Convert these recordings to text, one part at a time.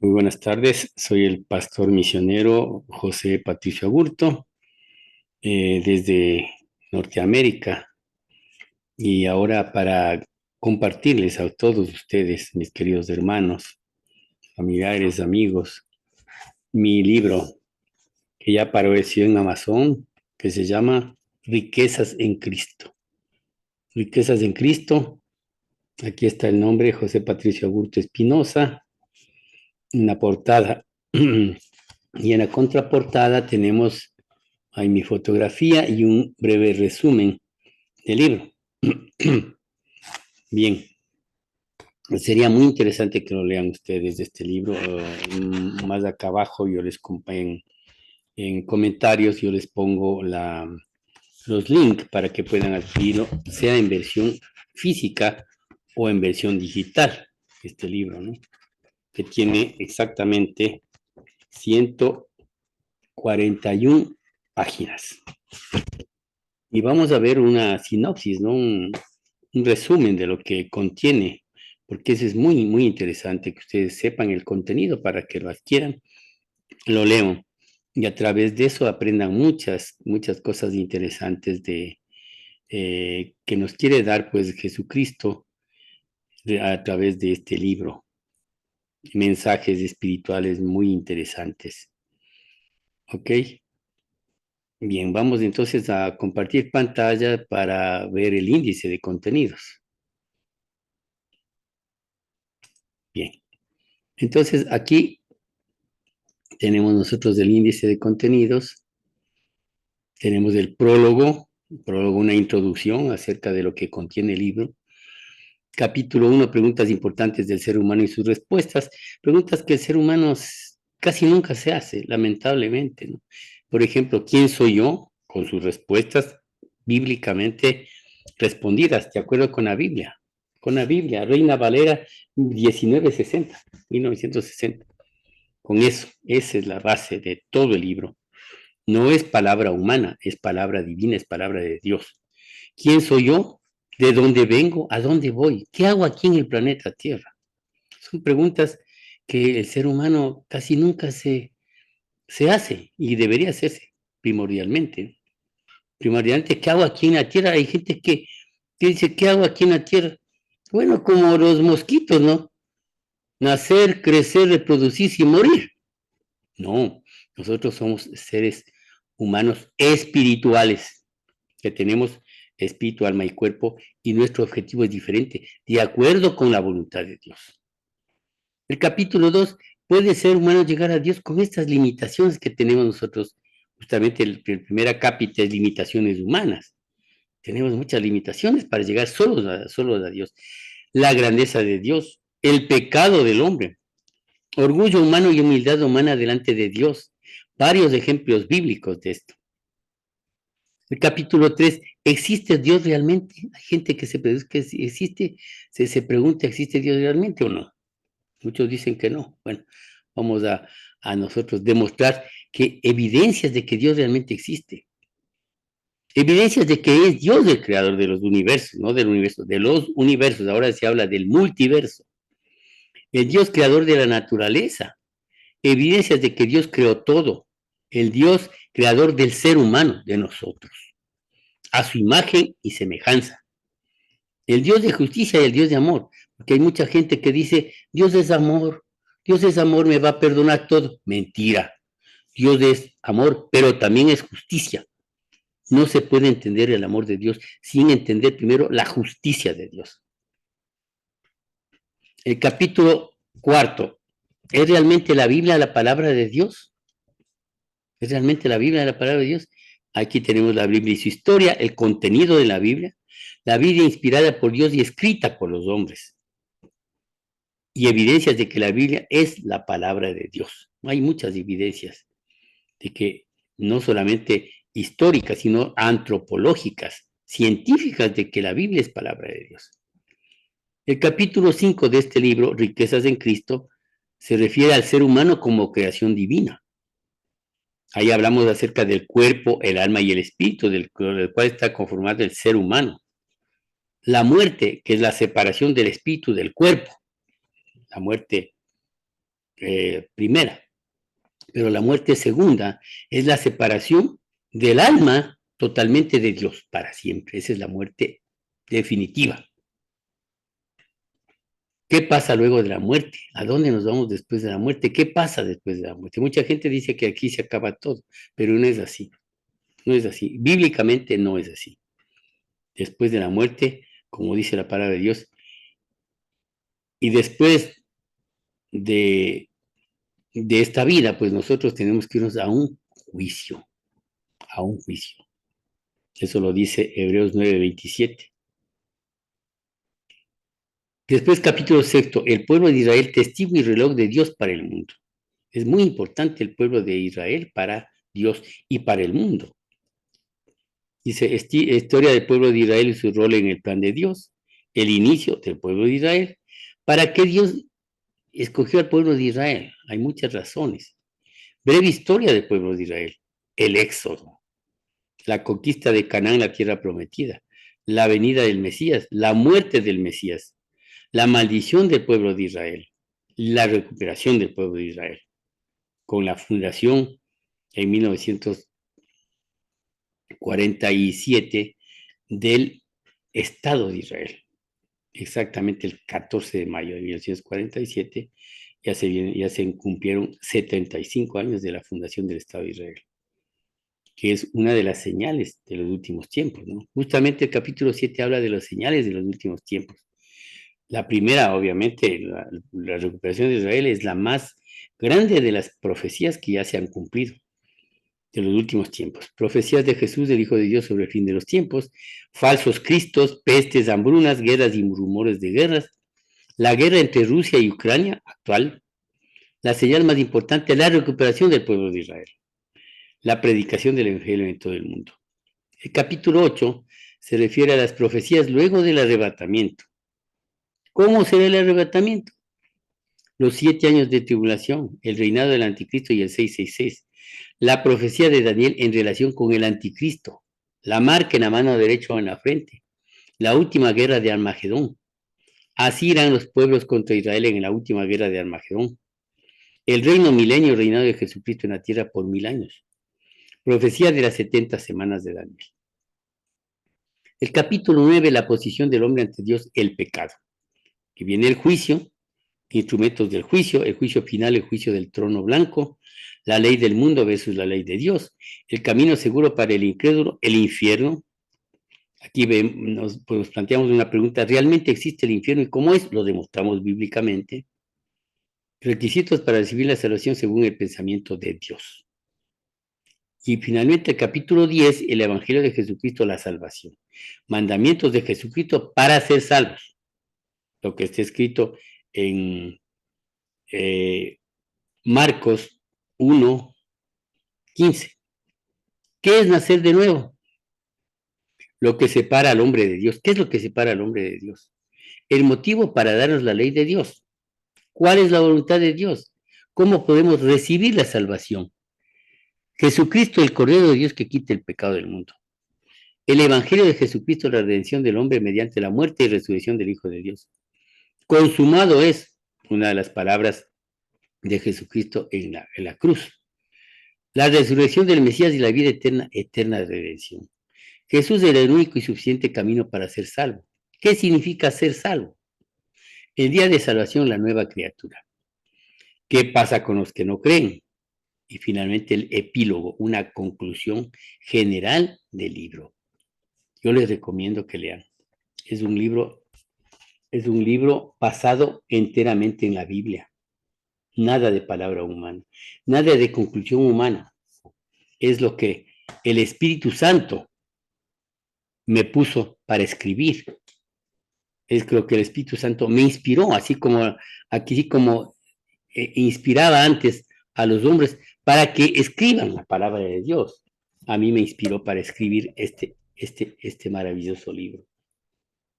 Muy buenas tardes, soy el pastor misionero José Patricio Agurto, desde Norteamérica, y ahora para compartirles a todos ustedes, mis queridos hermanos, familiares, amigos, mi libro que ya apareció en Amazon, que se llama Riquezas en Cristo. Riquezas en Cristo, aquí está el nombre, José Patricio Agurto Espinosa, en la portada. Y en la contraportada tenemos ahí mi fotografía y un breve resumen del libro. Bien, sería muy interesante que lo lean ustedes de este libro. Más acá abajo yo les en comentarios, yo les pongo los links para que puedan adquirirlo, sea en versión física o en versión digital, este libro, ¿no? Que tiene exactamente 141 páginas. Y vamos a ver una sinopsis, ¿no? Un resumen de lo que contiene, porque eso es muy, muy interesante, que ustedes sepan el contenido para que lo adquieran, lo leo, y a través de eso aprendan muchas, muchas cosas interesantes que nos quiere dar, pues, Jesucristo a través de este libro. Mensajes espirituales muy interesantes. ¿Ok? Bien, vamos entonces a compartir pantalla para ver el índice de contenidos. Bien, entonces aquí tenemos nosotros el índice de contenidos, tenemos el prólogo, una introducción acerca de lo que contiene el libro. Capítulo 1, preguntas importantes del ser humano y sus respuestas. Preguntas que el ser humano casi nunca se hace, lamentablemente, ¿no? Por ejemplo, ¿quién soy yo? Con sus respuestas bíblicamente respondidas, de acuerdo con la Biblia. Con la Biblia, Reina Valera 1960, 1960. Con eso, esa es la base de todo el libro. No es palabra humana, es palabra divina, es palabra de Dios. ¿Quién soy yo? ¿De dónde vengo? ¿A dónde voy? ¿Qué hago aquí en el planeta Tierra? Son preguntas que el ser humano casi nunca se hace y debería hacerse primordialmente. Primordialmente, ¿qué hago aquí en la Tierra? Hay gente que dice, ¿qué hago aquí en la Tierra? Bueno, como los mosquitos, ¿no? Nacer, crecer, reproducirse y morir. No, nosotros somos seres humanos espirituales, que tenemos espíritu, alma y cuerpo, y nuestro objetivo es diferente, de acuerdo con la voluntad de Dios. El capítulo 2, ¿puede el ser humano llegar a Dios con estas limitaciones que tenemos nosotros? Justamente el primer acápite es limitaciones humanas. Tenemos muchas limitaciones para llegar solos a Dios. La grandeza de Dios, el pecado del hombre, orgullo humano y humildad humana delante de Dios. Varios ejemplos bíblicos de esto. El capítulo 3, ¿existe Dios realmente? Hay gente que existe, se pregunta, ¿existe Dios realmente o no? Muchos dicen que no. Bueno, vamos a nosotros demostrar que evidencias de que Dios realmente existe. Evidencias de que es Dios el creador de los universos, no del universo, de los universos. Ahora se habla del multiverso. El Dios creador de la naturaleza. Evidencias de que Dios creó todo. El Dios creador del ser humano, de nosotros, a su imagen y semejanza. El Dios de justicia y el Dios de amor. Porque hay mucha gente que dice, Dios es amor, me va a perdonar todo. Mentira. Dios es amor, pero también es justicia. No se puede entender el amor de Dios sin entender primero la justicia de Dios. El capítulo 4. ¿Es realmente la Biblia la palabra de Dios? ¿Es realmente la Biblia la palabra de Dios? Aquí tenemos la Biblia y su historia, el contenido de la Biblia inspirada por Dios y escrita por los hombres, y evidencias de que la Biblia es la palabra de Dios. Hay muchas evidencias de que no solamente históricas, sino antropológicas, científicas, de que la Biblia es palabra de Dios. El capítulo 5 de este libro, Riquezas en Cristo, se refiere al ser humano como creación divina. Ahí hablamos acerca del cuerpo, el alma y el espíritu, del cual está conformado el ser humano. La muerte, que es la separación del espíritu del cuerpo. La muerte primera. Pero la muerte segunda es la separación del alma totalmente de Dios para siempre. Esa es la muerte definitiva. ¿Qué pasa luego de la muerte? ¿A dónde nos vamos después de la muerte? ¿Qué pasa después de la muerte? Mucha gente dice que aquí se acaba todo, pero no es así. No es así. Bíblicamente no es así. Después de la muerte, como dice la palabra de Dios, y después de esta vida, pues nosotros tenemos que irnos a un juicio, a un juicio. Eso lo dice Hebreos 9:27. Después, capítulo sexto, el pueblo de Israel, testigo y reloj de Dios para el mundo. Es muy importante el pueblo de Israel para Dios y para el mundo. Dice, historia del pueblo de Israel y su rol en el plan de Dios, el inicio del pueblo de Israel. ¿Para qué Dios escogió al pueblo de Israel? Hay muchas razones. Breve historia del pueblo de Israel, el éxodo, la conquista de Canaán, la tierra prometida, la venida del Mesías, la muerte del Mesías, la maldición del pueblo de Israel, la recuperación del pueblo de Israel, con la fundación en 1947 del Estado de Israel. Exactamente el 14 de mayo de 1947 ya se cumplieron 75 años de la fundación del Estado de Israel, que es una de las señales de los últimos tiempos, ¿no? Justamente el capítulo 7 habla de las señales de los últimos tiempos. La primera, obviamente, la recuperación de Israel es la más grande de las profecías que ya se han cumplido de los últimos tiempos. Profecías de Jesús, del Hijo de Dios, sobre el fin de los tiempos, falsos cristos, pestes, hambrunas, guerras y rumores de guerras, la guerra entre Rusia y Ucrania, actual, la señal más importante, la recuperación del pueblo de Israel, la predicación del Evangelio en todo el mundo. El capítulo 8 se refiere a las profecías luego del arrebatamiento. ¿Cómo será el arrebatamiento? Los 7 años de tribulación, el reinado del anticristo y el 666. La profecía de Daniel en relación con el anticristo, la marca en la mano derecha o en la frente, la última guerra de Armagedón. Así irán los pueblos contra Israel en la última guerra de Armagedón. El reino milenio, reinado de Jesucristo en la tierra por 1000 años. Profecía de las 70 semanas de Daniel. El capítulo 9, la posición del hombre ante Dios, el pecado. Que viene el juicio, instrumentos del juicio, el juicio final, el juicio del trono blanco, la ley del mundo versus la ley de Dios, el camino seguro para el incrédulo, el infierno. Aquí nos planteamos una pregunta, ¿realmente existe el infierno y cómo es? Lo demostramos bíblicamente. Requisitos para recibir la salvación según el pensamiento de Dios. Y finalmente el capítulo 10, el Evangelio de Jesucristo, la salvación. Mandamientos de Jesucristo para ser salvos. Lo que está escrito en Marcos 1:15. ¿Qué es nacer de nuevo? Lo que separa al hombre de Dios. ¿Qué es lo que separa al hombre de Dios? El motivo para darnos la ley de Dios. ¿Cuál es la voluntad de Dios? ¿Cómo podemos recibir la salvación? Jesucristo, el Cordero de Dios que quita el pecado del mundo. El Evangelio de Jesucristo, la redención del hombre mediante la muerte y resurrección del Hijo de Dios. Consumado es una de las palabras de Jesucristo en la cruz. La resurrección del Mesías y la vida eterna, eterna de redención. Jesús era el único y suficiente camino para ser salvo. ¿Qué significa ser salvo? El día de salvación, la nueva criatura. ¿Qué pasa con los que no creen? Y finalmente el epílogo, una conclusión general del libro. Yo les recomiendo que lean. Es un libro basado enteramente en la Biblia. Nada de palabra humana, nada de conclusión humana. Es lo que el Espíritu Santo me puso para escribir. Es lo que el Espíritu Santo me inspiró, así como inspiraba antes a los hombres para que escriban la palabra de Dios. A mí me inspiró para escribir este maravilloso libro.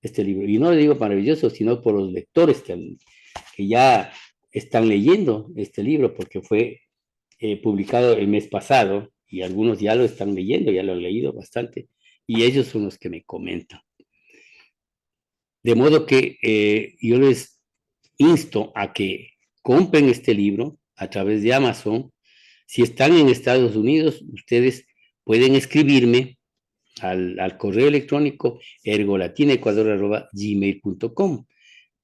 Este libro. Y no le digo maravilloso, sino por los lectores que ya están leyendo este libro, porque fue publicado el mes pasado y algunos ya lo están leyendo, ya lo han leído bastante, y ellos son los que me comentan. De modo que yo les insto a que compren este libro, a través de Amazon. Si están en Estados Unidos, ustedes pueden escribirme al correo electrónico ergolatinecuador@gmail.com.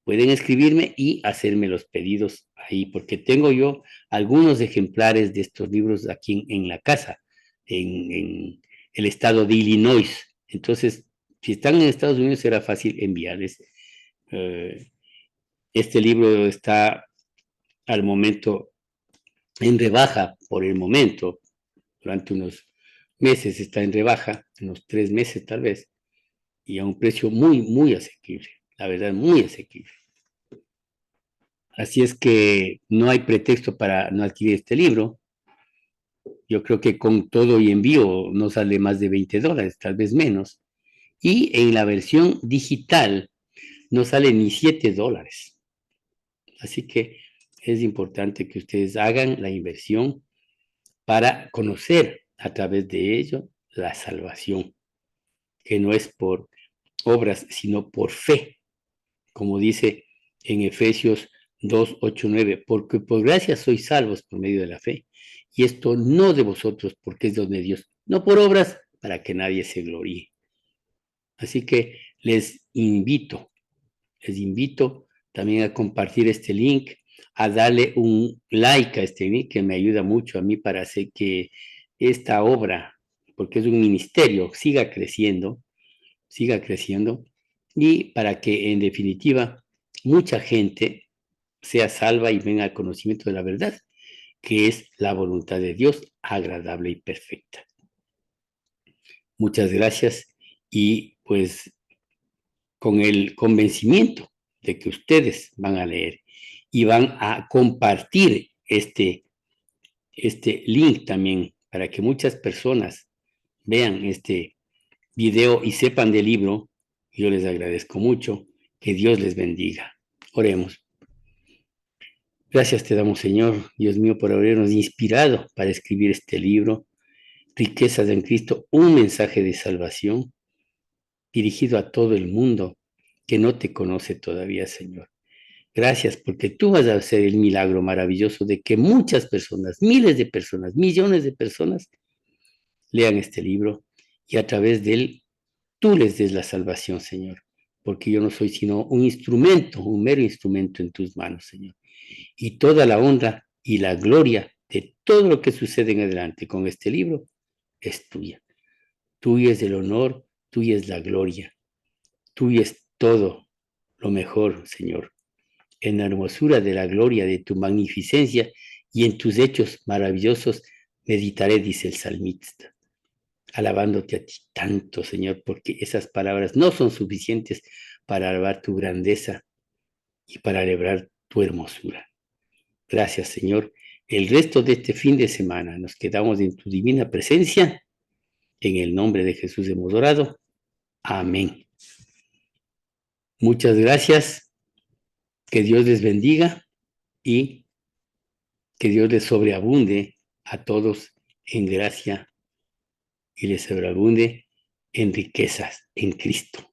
Pueden escribirme y hacerme los pedidos ahí, porque tengo yo algunos ejemplares de estos libros aquí en la casa, en el estado de Illinois. Entonces, si están en Estados Unidos, será fácil enviarles. Este libro está al momento en rebaja, por el momento, durante unos meses está en rebaja, unos 3 meses tal vez, y a un precio muy, muy asequible, la verdad, muy asequible. Así es que no hay pretexto para no adquirir este libro. Yo creo que con todo y envío no sale más de $20, tal vez menos. Y en la versión digital no sale ni $7. Así que es importante que ustedes hagan la inversión para conocer a través de ello la salvación, que no es por obras, sino por fe, como dice en Efesios 2, 8, 9, porque por gracia sois salvos por medio de la fe, y esto no de vosotros, porque es don de Dios, no por obras, para que nadie se gloríe. Así que les invito también a compartir este link, a darle un like a este link, que me ayuda mucho a mí para hacer que esta obra, porque es un ministerio, siga creciendo, y para que en definitiva mucha gente sea salva y venga al conocimiento de la verdad, que es la voluntad de Dios agradable y perfecta. Muchas gracias y pues con el convencimiento de que ustedes van a leer y van a compartir este link también para que muchas personas vean este video y sepan del libro. Yo les agradezco mucho. Que Dios les bendiga. Oremos. Gracias te damos, Señor, Dios mío, por habernos inspirado para escribir este libro, Riquezas en Cristo, un mensaje de salvación dirigido a todo el mundo que no te conoce todavía, Señor. Gracias porque tú vas a hacer el milagro maravilloso de que muchas personas, miles de personas, millones de personas lean este libro y a través de él tú les des la salvación, Señor, porque yo no soy sino un instrumento, un mero instrumento en tus manos, Señor. Y toda la honra y la gloria de todo lo que sucede en adelante con este libro es tuya. Tuyo es el honor, tuya es la gloria, tuyo es todo lo mejor, Señor. En la hermosura de la gloria de tu magnificencia y en tus hechos maravillosos meditaré, dice el salmista, alabándote a ti tanto, Señor, porque esas palabras no son suficientes para alabar tu grandeza y para celebrar tu hermosura. Gracias, Señor. El resto de este fin de semana nos quedamos en tu divina presencia. En el nombre de Jesús hemos orado. Amén. Muchas gracias. Que Dios les bendiga y que Dios les sobreabunde a todos en gracia y les sobreabunde en riquezas en Cristo.